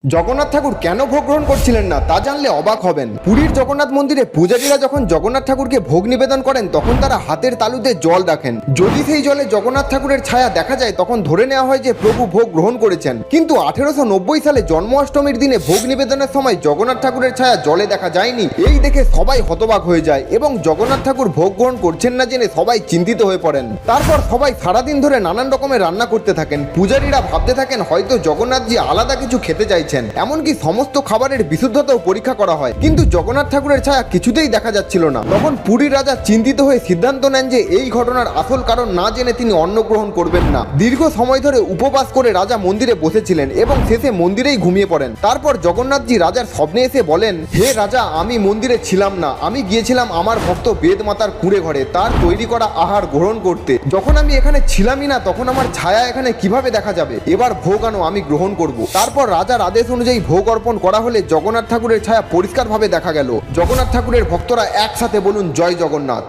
জগন্নাথ ঠাকুর কেন ভোগ গ্রহণ করছিলেন না তা জানলে অবাক হবেন। পুরীর জগন্নাথ মন্দিরে পূজারীরা যখন জগন্নাথ ঠাকুরকে ভোগ নিবেদন করেন তখন তারা হাতের তালুতে জল রাখেন। যদি সেই জলে জগন্নাথ ঠাকুরের ছায়া দেখা যায় তখন ধরে নেওয়া হয় যে প্রভু ভোগ গ্রহণ করেছেন। কিন্তু 1890 সালে জন্মাষ্টমীর দিনে ভোগ নিবেদনের সময় জগন্নাথ ঠাকুরের ছায়া জলে দেখা যায়নি। এই দেখে সবাই হতবাক হয়ে যায় এবং জগন্নাথ ঠাকুর ভোগ গ্রহণ করছেন না জেনে সবাই চিন্তিত হয়ে পড়েন। তারপর সবাই সারাদিন ধরে নানান রকমের রান্না করতে থাকেন। পূজারীরা ভাবতে থাকেন হয়তো জগন্নাথজি আলাদা কিছু খেতে চাইছেন, এমনকি সমস্ত খাবারের বিশুদ্ধতাও পরীক্ষা করা হয়, কিন্তু জগন্নাথ ঠাকুরের ছায়া কিছুতেই দেখা যাচ্ছিল না। তখন পুরীর রাজা চিন্তিত হয়ে সিদ্ধান্ত নেন যে এই ঘটনার আসল কারণ না জেনে তিনি অন্ন গ্রহণ করবেন না। দীর্ঘ সময় ধরে উপবাস করে রাজা মন্দিরে বসেছিলেন এবং শেষে মন্দিরেই ঘুমিয়ে পড়েন। তারপর জগন্নাথজি রাজার স্বপ্নে এসে বলেন, হে রাজা, আমি মন্দিরে ছিলাম না, আমি গিয়েছিলাম আমার ভক্ত বেদ মাতার কুঁড়ে ঘরে তার তৈরি করা আহার গ্রহণ করতে। যখন আমি এখানে ছিলামই না তখন আমার ছায়া এখানে কিভাবে দেখা যাবে? এবার ভোগ আনো, আমি গ্রহণ করব। তারপর রাজার আদেশ অনুযায়ী ভোগ অর্পণ করা হলে জগন্নাথ ঠাকুরের ছায়া পরিষ্কারভাবে দেখা গেল। জগন্নাথ ঠাকুরের ভক্তরা একসাথে বলুন জয় জগন্নাথ।